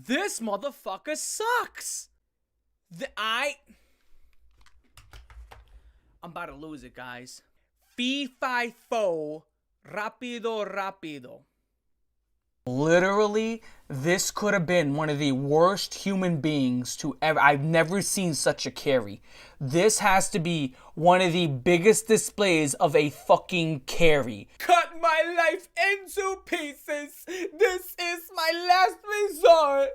This motherfucker sucks. I'm about to lose it, guys. Fee, fi, fo, rapido, rapido. Literally, this could have been one of the worst human beings to ever. I've never seen such a carry. This has to be one of the biggest displays of a fucking carry. Cut my life into pieces. This is my last resort.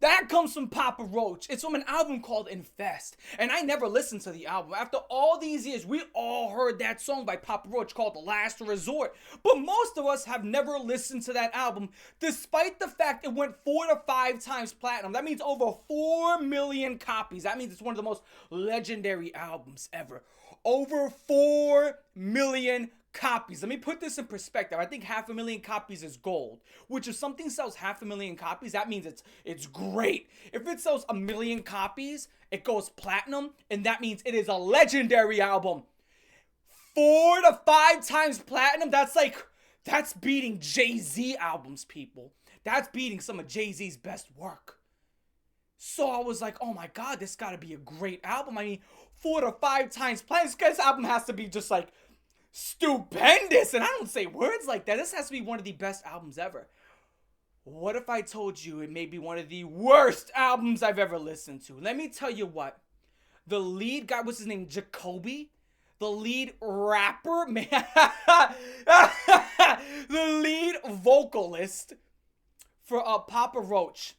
That comes from Papa Roach. It's from an album called Infest. And I never listened to the album. After all these years, we all heard that song by Papa Roach called The Last Resort. But most of us have never listened to that album, despite the fact it went 4 to 5 times platinum. That means over 4 million copies. That means it's one of the most legendary albums ever. Over 4 million copies. Let me put this in perspective. I think 500,000 copies is gold, which if something sells 500,000 copies, that means it's great. If it sells 1 million copies, it goes platinum, and that means it is a legendary album. 4 to 5 times platinum, that's beating Jay-Z albums, people. That's beating some of Jay-Z's best work. So I was like, oh my god, this gotta be a great album. I mean, 4 to 5 times platinum. This album has to be just like stupendous, and I don't say words like that. This has to be one of the best albums ever. What if I told you it may be one of the worst albums I've ever listened to? Let me tell you what. The lead guy, what's his name? Jacoby? The lead rapper? Man. The lead vocalist for Papa Roach.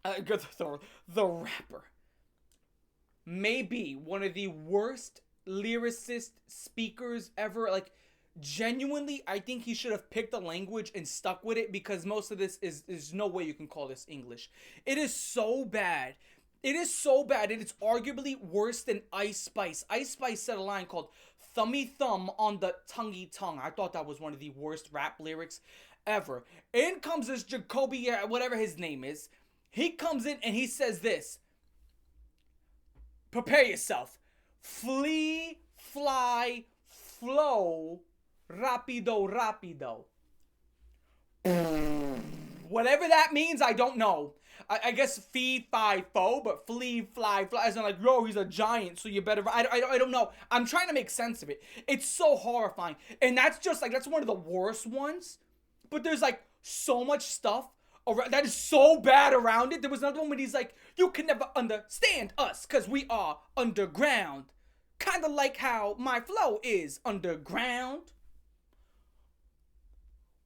The rapper. May be one of the worst lyricist speakers ever. Like, genuinely, I think he should have picked a language and stuck with it, because most of this is no way you can call this English. It is so bad. It is so bad, and it's arguably worse than Ice Spice. Ice Spice said a line called "Thummy Thumb on the Tonguey Tongue." I thought that was one of the worst rap lyrics ever. In comes this Jacoby, whatever his name is. He comes in and he says this. Prepare yourself. Flee, fly, flow, rapido, rapido. Whatever that means, I don't know. I guess fee, fi, fo, but flee, fly, fly. As in like, yo, he's a giant, so you better... I don't know. I'm trying to make sense of it. It's so horrifying. And that's just like, that's one of the worst ones. But there's like so much stuff that is so bad around it. There was another one where he's like, you can never understand us because we are underground. Kind of like how my flow is underground.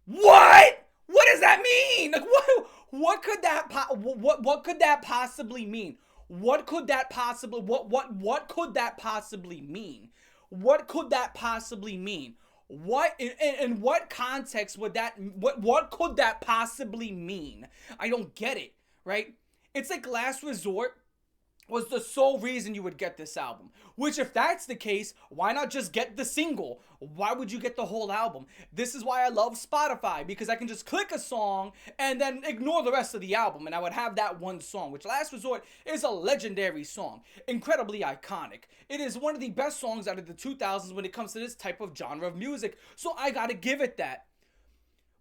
What? What does that mean? Like, what could that what could that possibly mean? What could that possibly what could that possibly mean? What could that possibly mean? What in what context would that what could that possibly mean? I don't get it, right? It's like Last Resort was the sole reason you would get this album. Which, if that's the case, why not just get the single? Why would you get the whole album? This is why I love Spotify, because I can just click a song and then ignore the rest of the album, and I would have that one song, which Last Resort is a legendary song. Incredibly iconic. It is one of the best songs out of the 2000s when it comes to this type of genre of music, so I gotta give it that.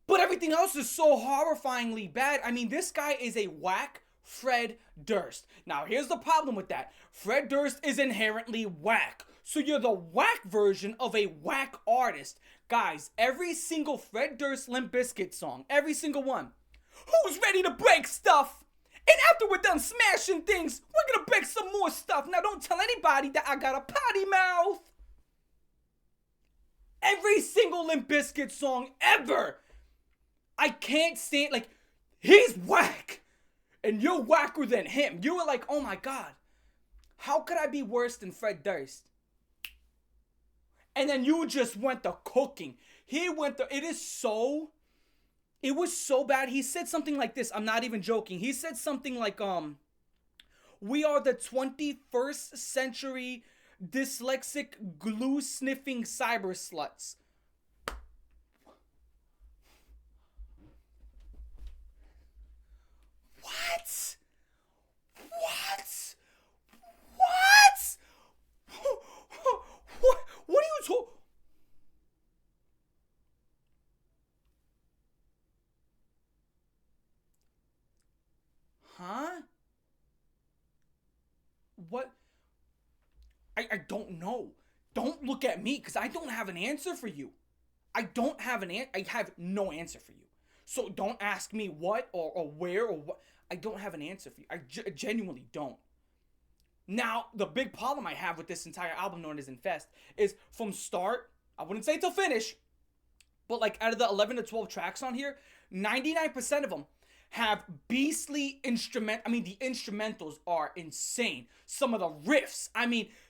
But everything else is so horrifyingly bad. I mean, this guy is a whack Fred Durst. Now, here's the problem with that. Fred Durst is inherently whack. So you're the whack version of a whack artist. Guys, every single Fred Durst Limp Bizkit song, every single one. Who's ready to break stuff? And after we're done smashing things, we're gonna break some more stuff. Now, don't tell anybody that I got a potty mouth. Every single Limp Bizkit song ever. I can't stand, like, he's whack. And you're whacker than him. You were like, oh my god, how could I be worse than Fred Durst? And then you just went to cooking. It was so bad. He said something like this. I'm not even joking. He said something like, we are the 21st century dyslexic glue-sniffing cyber sluts. What? What? What? What are you talking? what? I don't know. Don't look at me because I don't have an answer for you. I don't have I have no answer for you. So don't ask me what or where or what. I don't have an answer for you. I genuinely don't. Now, the big problem I have with this entire album known as Infest is from start, I wouldn't say till finish, but like out of the 11 to 12 tracks on here, 99% of them have beastly the instrumentals are insane. Some of the riffs,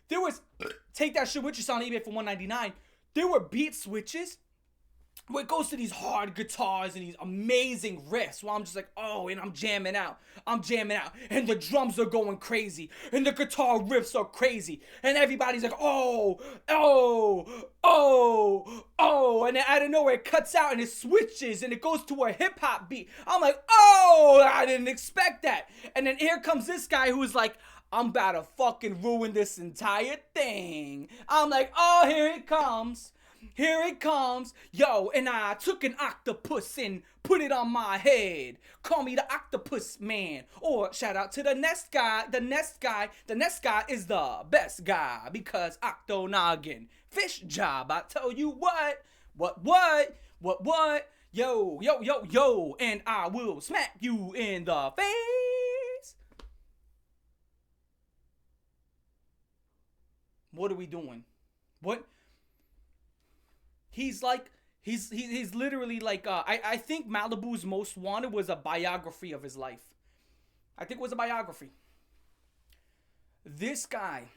there was, take that shit with you on eBay for $199. There were beat switches where it goes to these hard guitars and these amazing riffs while I'm just like, oh, and I'm jamming out. And the drums are going crazy. And the guitar riffs are crazy. And everybody's like, oh. And then out of nowhere it cuts out and it switches and it goes to a hip hop beat. I'm like, oh, I didn't expect that. And then here comes this guy who's like, I'm about to fucking ruin this entire thing. I'm like, oh, here it comes. Yo, and I took an octopus and put it on my head. Call me the octopus man. Or shout out to the nest guy. The nest guy is the best guy because octo noggin. Fish job. I tell you what. Yo. And I will smack you in the face. What are we doing? What? He's literally like, I think Malibu's Most Wanted was a biography of his life. I think it was a biography. This guy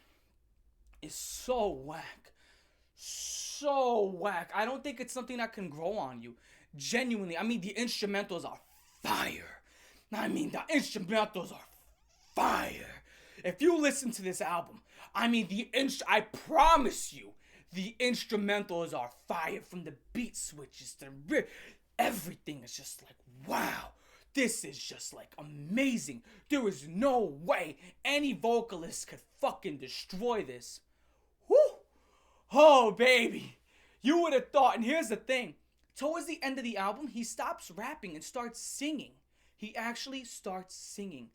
is so whack. I don't think it's something that can grow on you. Genuinely, the instrumentals are fire. If you listen to this album, I promise you, the instrumentals are fire from the beat switches to everything is just like, wow, this is just like amazing. There is no way any vocalist could fucking destroy this. Whew. Oh, baby. You would have thought, and here's the thing. Towards the end of the album, he stops rapping and starts singing. He actually starts singing,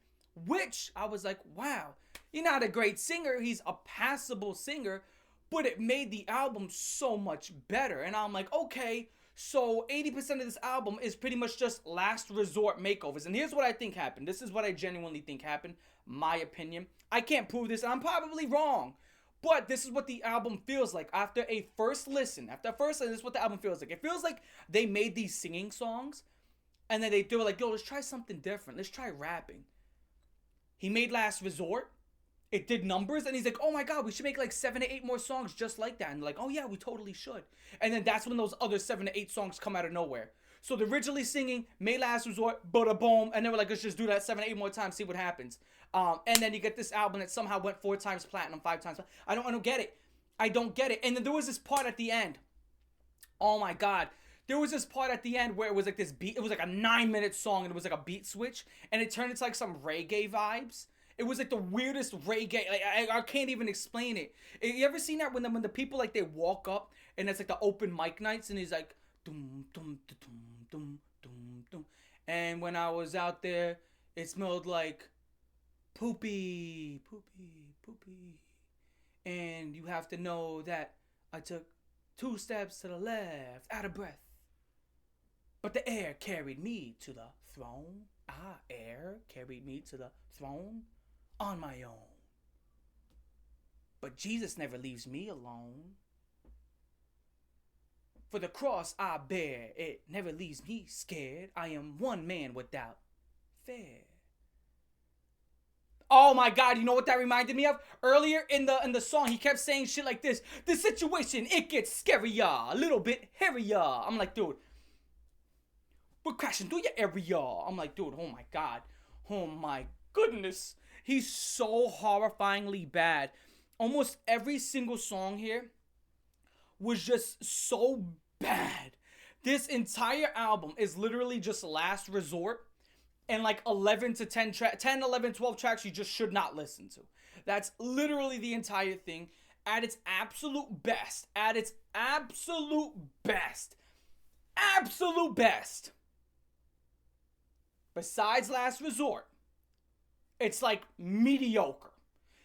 which I was like, wow, you're not a great singer. He's a passable singer. But it made the album so much better. And I'm like, okay, so 80% of this album is pretty much just last resort makeovers. And here's what I think happened. This is what I genuinely think happened. My opinion. I can't prove this, and I'm probably wrong. But this is what the album feels like. After a first listen, this is what the album feels like. It feels like they made these singing songs, and then they were like, yo, let's try something different. Let's try rapping. He made Last Resort. It did numbers, and he's like, oh my god, we should make like 7 to 8 more songs just like that. And they're like, oh yeah, we totally should. And then that's when those other 7 to 8 songs come out of nowhere. So they're originally singing, made Last Resort, bada boom, and they were like, let's just do that 7 to 8 more times, see what happens. And then you get this album that somehow went 4 times platinum, 5 times. I don't get it. And then there was this part at the end. Oh my god. There was this part at the end where it was like this beat. It was like a 9-minute song, and it was like a beat switch, and it turned into like some reggae vibes. It was like the weirdest reggae. Like I can't even explain it. You ever seen that when the people like they walk up and it's like the open mic nights and he's like dum dum dum dum dum dum. And when I was out there, it smelled like poopy. And you have to know that I took 2 steps to the left, out of breath. But the air carried me to the throne. Air carried me to the throne. On my own. But Jesus never leaves me alone. For the cross I bear, it never leaves me scared. I am one man without fear. Oh my god, you know what that reminded me of? Earlier in the song, he kept saying shit like this. The situation, it gets scarier, a little bit hairier. I'm like, dude, we're crashing through your area. I'm like, dude, oh my god. Oh my goodness. He's so horrifyingly bad. Almost every single song here was just so bad. This entire album is literally just Last Resort and like 11 to 10 10, 11, 12 tracks you just should not listen to. That's literally the entire thing at its absolute best. Besides Last Resort, it's like mediocre.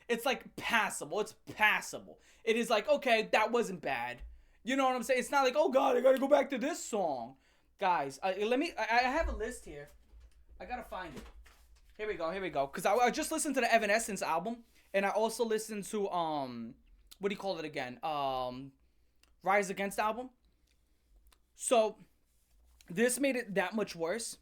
It's like passable. It's passable. It is like, okay, that wasn't bad. You know what I'm saying? It's not like, oh god, I gotta go back to this song. Guys, let me. I have a list here. I gotta find it. Here we go. Here we go. Cause I just listened to the Evanescence album, and I also listened to what do you call it again? Rise Against album. So this made it that much worse.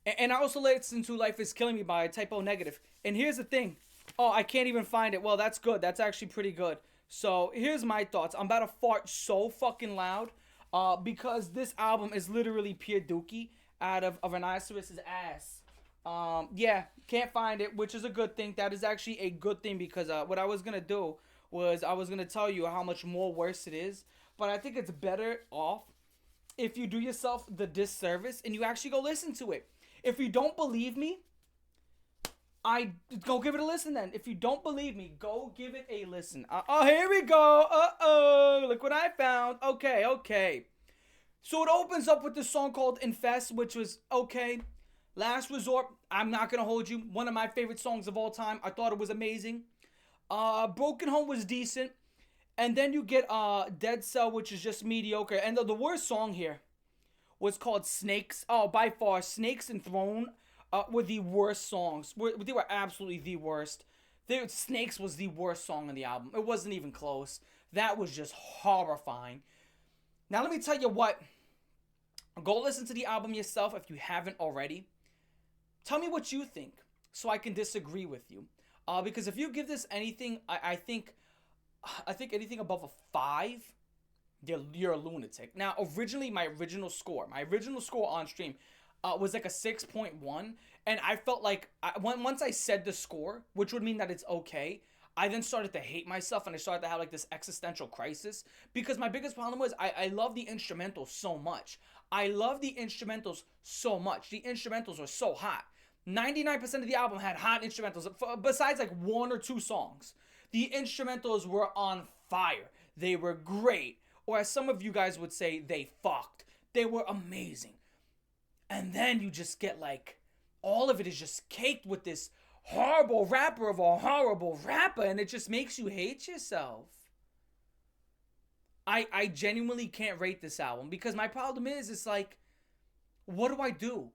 And I also listened to Life Is Killing Me by Typo Negative. And here's the thing. Oh, I can't even find it. Well, that's good. That's actually pretty good. So here's my thoughts. I'm about to fart so fucking loud. Because this album is literally pure dookie out of Rhinoceros's ass. Yeah, can't find it, which is a good thing. That is actually a good thing because what I was gonna do was I was gonna tell you how much more worse it is. But I think it's better off if you do yourself the disservice and you actually go listen to it. If you don't believe me, I go give it a listen then. If you don't believe me, go give it a listen. Oh, here we go. Uh-oh. Look what I found. Okay, okay. So it opens up with this song called Infest, which was okay. Last Resort, I'm not going to hold you. One of my favorite songs of all time. I thought it was amazing. Broken Home was decent. And then you get Dead Cell, which is just mediocre. And the worst song here was called Snakes. Oh, by far, Snakes and Throne were the worst songs. They were absolutely the worst. Snakes was the worst song on the album. It wasn't even close. That was just horrifying. Now, let me tell you what. Go listen to the album yourself if you haven't already. Tell me what you think so I can disagree with you. Because if you give this anything, I think anything above a 5, you're a lunatic. Now, originally, my original score on stream was like a 6.1, and I felt like once I said the score, which would mean that it's okay, I then started to hate myself, and I started to have like this existential crisis because my biggest problem was I love the instrumentals so much. I love the instrumentals so much. The instrumentals were so hot. 99% of the album had hot instrumentals, besides like 1 or 2 songs. The instrumentals were on fire. They were great. Or as some of you guys would say, they fucked. They were amazing. And then you just get like, all of it is just caked with this horrible rapper of a horrible rapper, and it just makes you hate yourself. I genuinely can't rate this album because my problem is, it's like, what do I do?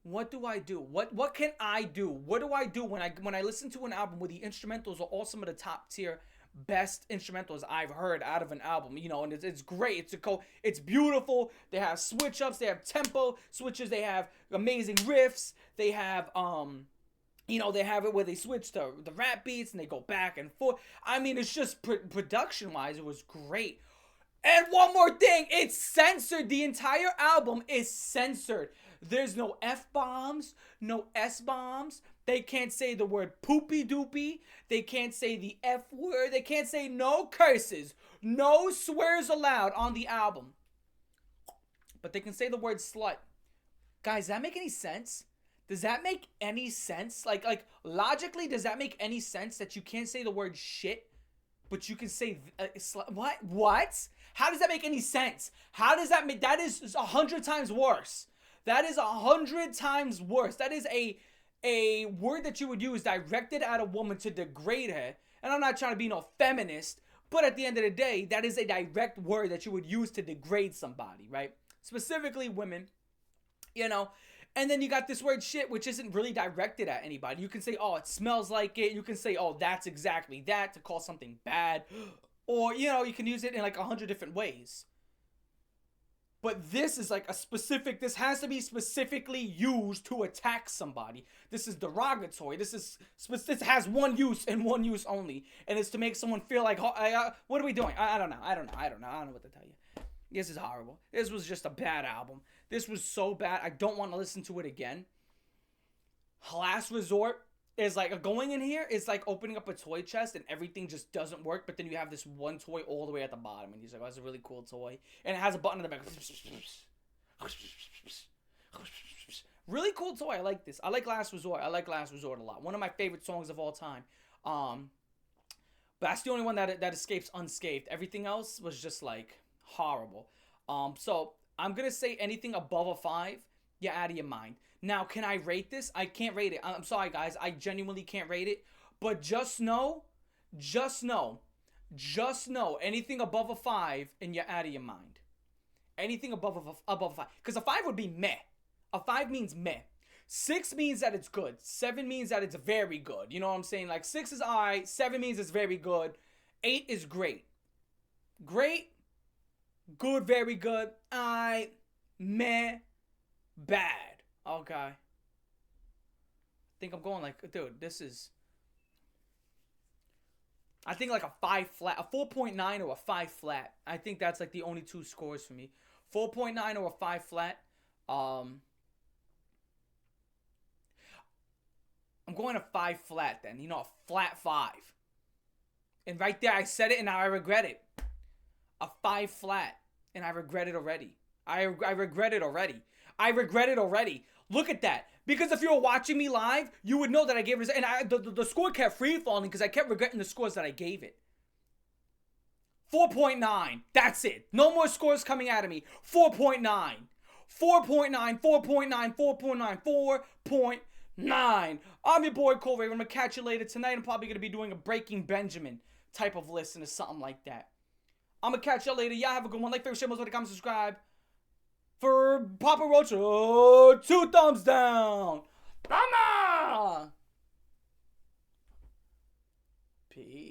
What do I do? What can I do? What do I do when I listen to an album where the instrumentals are all some of the top tier best instrumentals I've heard out of an album, you know, and it's great. It's beautiful. They have switch ups, they have tempo switches, they have amazing riffs, they have they have it where they switch to the rap beats and they go back and forth. I mean, it's just production wise, it was great. And one more thing, it's censored. The entire album is censored. There's no F-bombs, no S-bombs. They can't say the word poopy doopy. They can't say the F word. They can't say no curses. No swears allowed on the album. But they can say the word slut. Guys, does that make any sense? Does that make any sense? Like logically, does that make any sense that you can't say the word shit, but you can say what? What? How does that make any sense? How does that make? That is 100 times worse. That is 100 times worse. That is a word that you would use directed at a woman to degrade her. And I'm not trying to be no feminist, but at the end of the day, that is a direct word that you would use to degrade somebody, right? Specifically women, you know. And then you got this word shit, which isn't really directed at anybody. You can say, oh, it smells like it. You can say, oh, that's exactly that, to call something bad. Or, you know, you can use it in like 100 different ways. But this is like this has to be specifically used to attack somebody. This is derogatory. This has one use and one use only. And it's to make someone feel like, what are we doing? I don't know. I don't know what to tell you. This is horrible. This was just a bad album. This was so bad. I don't want to listen to it again. Last Resort is like going in here. It's like opening up a toy chest and everything just doesn't work. But then you have this one toy all the way at the bottom. And he's like, oh, that's a really cool toy. And it has a button in the back. Really cool toy. I like this. I like Last Resort. I like Last Resort a lot. One of my favorite songs of all time. But that's the only one that escapes unscathed. Everything else was just like horrible. So I'm gonna say anything above a 5, you're out of your mind. Now, can I rate this? I can't rate it. I'm sorry, guys. I genuinely can't rate it. But just know Just know, anything above a 5 and you're out of your mind. Anything above a 5. Because a 5 would be meh. A 5 means meh. 6 means that it's good. 7 means that it's very good. You know what I'm saying? Like 6 is alright. 7 means it's very good. 8 is great. Great, good, very good. Alright, meh, bad. Okay. I think I'm going like, dude, this is. I think like a 5 flat, a 4.9 or a 5 flat. I think that's like the only two scores for me. 4.9 or a 5 flat. I'm going a 5 flat then. You know, a flat 5. And right there, I said it and now I regret it. A 5 flat. And I regret it already. I regret it already. I regret it already. Look at that. Because if you were watching me live, you would know that I gave it. And the score kept free falling because I kept regretting the scores that I gave it. 4.9. That's it. No more scores coming out of me. 4.9. 4.9. 4.9. 4.9. 4.9. I'm your boy Cole Raven. I'm going to catch you later tonight. I'm probably going to be doing a Breaking Benjamin type of listen or something like that. I'm going to catch y'all later. Y'all have a good one. Like, favorite, share, most, comment, subscribe. For Papa Roach, 2 thumbs down. Mama! Peace.